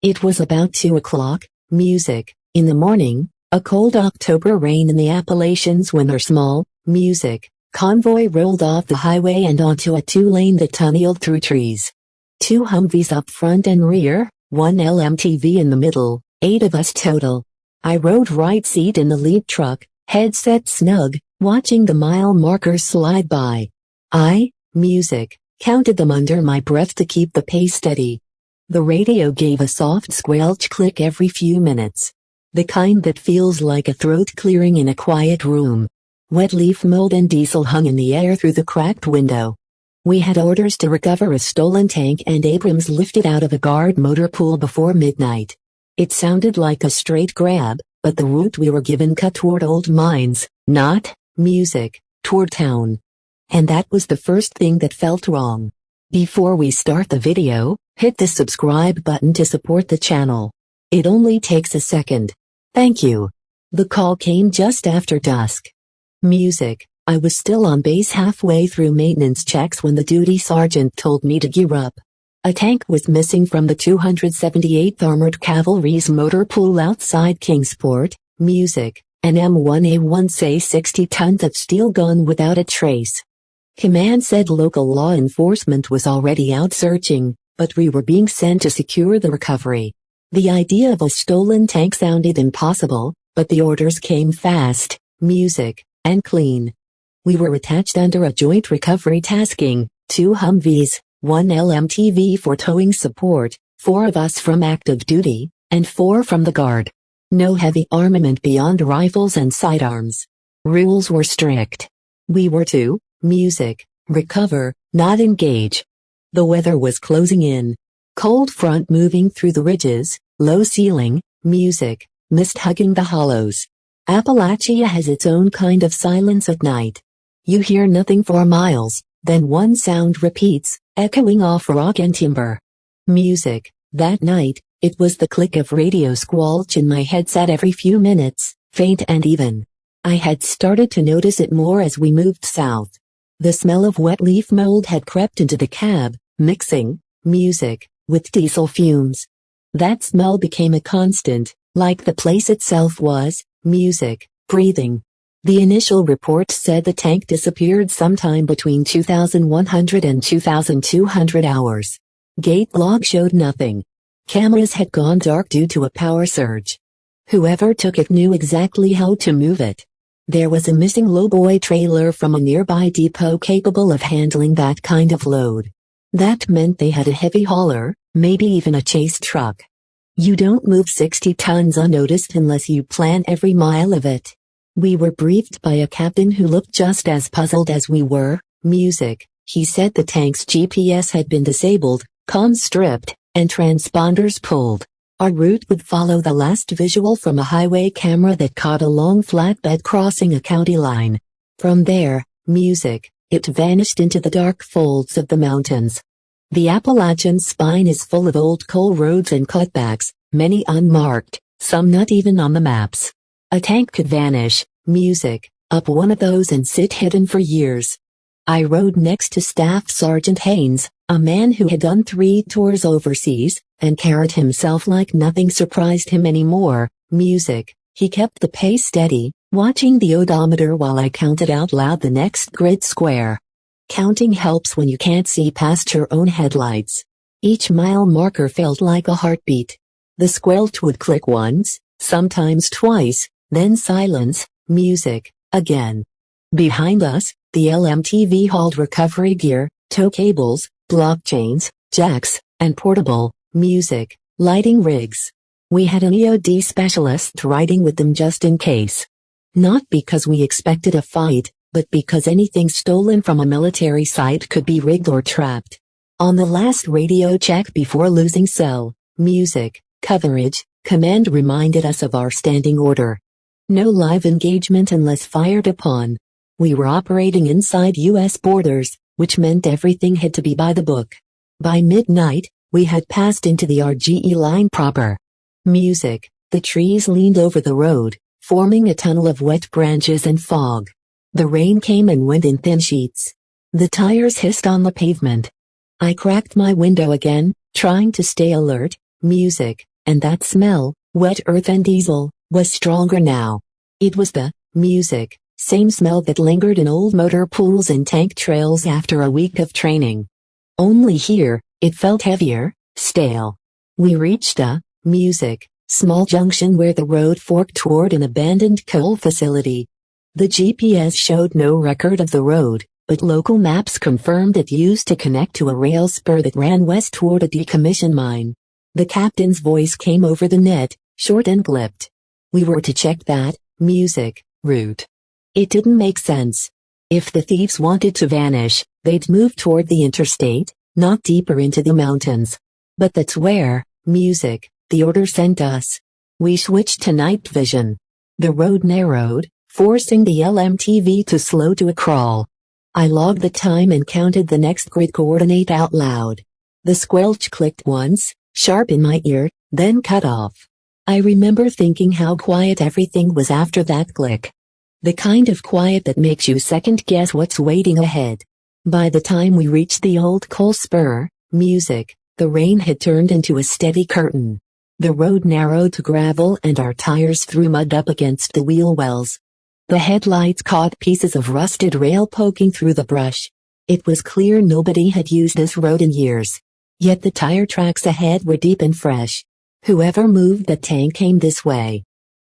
It was about 2 o'clock, music, in the morning, a cold October rain in the Appalachians when our small, music, convoy rolled off the highway and onto a two-lane that tunneled through trees. 2 Humvees up front and rear, 1 LMTV in the middle, 8 of us total. I rode right seat in the lead truck, headset snug, watching the mile markers slide by. Music, counted them under my breath to keep the pace steady. The radio gave a soft squelch click every few minutes. The kind that feels like a throat clearing in a quiet room. Wet leaf mold and diesel hung in the air through the cracked window. We had orders to recover a stolen tank and Abrams lifted out of a guard motor pool before midnight. It sounded like a straight grab, but the route we were given cut toward old mines, not, music, toward town. And that was the first thing that felt wrong. Before we start the video, hit the subscribe button to support the channel. It only takes a second. Thank you. The call came just after dusk. Music, I was still on base halfway through maintenance checks when the duty sergeant told me to gear up. A tank was missing from the 278th Armored Cavalry's motor pool outside Kingsport, music, an M1 Abrams say 60 tons of steel gun without a trace. Command said local law enforcement was already out searching, but we were being sent to secure the recovery. The idea of a stolen tank sounded impossible, but the orders came fast, music, and clean. We were attached under a joint recovery tasking, 2 Humvees, 1 LMTV for towing support, 4 of us from active duty, and 4 from the guard. No heavy armament beyond rifles and sidearms. Rules were strict. We were to, music, recover, not engage. The weather was closing in. Cold front moving through the ridges, low ceiling, music, mist hugging the hollows. Appalachia has its own kind of silence at night. You hear nothing for miles, then one sound repeats, echoing off rock and timber. Music, that night, it was the click of radio squelch in my headset every few minutes, faint and even. I had started to notice it more as we moved south. The smell of wet leaf mold had crept into the cab, mixing, music, with diesel fumes. That smell became a constant, like the place itself was, music, breathing. The initial report said the tank disappeared sometime between 2,100 and 2,200 hours. Gate log showed nothing. Cameras had gone dark due to a power surge. Whoever took it knew exactly how to move it. There was a missing lowboy trailer from a nearby depot capable of handling that kind of load. That meant they had a heavy hauler, maybe even a chase truck. You don't move 60 tons unnoticed unless you plan every mile of it. We were briefed by a captain who looked just as puzzled as we were, music. He said the tank's GPS had been disabled, comms stripped, and transponders pulled. Our route would follow the last visual from a highway camera that caught a long flatbed crossing a county line. From there, music, it vanished into the dark folds of the mountains. The Appalachian spine is full of old coal roads and cutbacks, many unmarked, some not even on the maps. A tank could vanish, music, up one of those and sit hidden for years. I rode next to Staff Sergeant Haynes, a man who had done 3 tours overseas, and carried himself like nothing surprised him anymore, music. He kept the pace steady, watching the odometer while I counted out loud the next grid square. Counting helps when you can't see past your own headlights. Each mile marker felt like a heartbeat. The squelch would click once, sometimes twice, then silence, music, again. Behind us, the LMTV hauled recovery gear, tow cables, block chains, jacks, and portable, music, lighting rigs. We had an EOD specialist riding with them just in case. Not because we expected a fight, but because anything stolen from a military site could be rigged or trapped. On the last radio check before losing cell, music, coverage, command reminded us of our standing order. No live engagement unless fired upon. We were operating inside U.S. borders, which meant everything had to be by the book. By midnight, we had passed into the RGE line proper. Music, the trees leaned over the road, forming a tunnel of wet branches and fog. The rain came and went in thin sheets. The tires hissed on the pavement. I cracked my window again, trying to stay alert, music, And that smell, wet earth and diesel, was stronger now. It was the music, same smell that lingered in old motor pools and tank trails after a week of training. Only here, it felt heavier, stale. We reached a music, small junction where the road forked toward an abandoned coal facility. The GPS showed no record of the road, but local maps confirmed it used to connect to a rail spur that ran west toward a decommissioned mine. The captain's voice came over the net, short and clipped. We were to check that music route. It didn't make sense. If the thieves wanted to vanish, they'd move toward the interstate, not deeper into the mountains. But that's where music, the order sent us. We switched to night vision. The road narrowed, forcing the LMTV to slow to a crawl. I logged the time and counted the next grid coordinate out loud. The squelch clicked once, sharp in my ear, then cut off. I remember thinking how quiet everything was after that click. The kind of quiet that makes you second-guess what's waiting ahead. By the time we reached the old coal spur, music, the rain had turned into a steady curtain. The road narrowed to gravel and our tires threw mud up against the wheel wells. The headlights caught pieces of rusted rail poking through the brush. It was clear nobody had used this road in years. Yet the tire tracks ahead were deep and fresh. Whoever moved the tank came this way.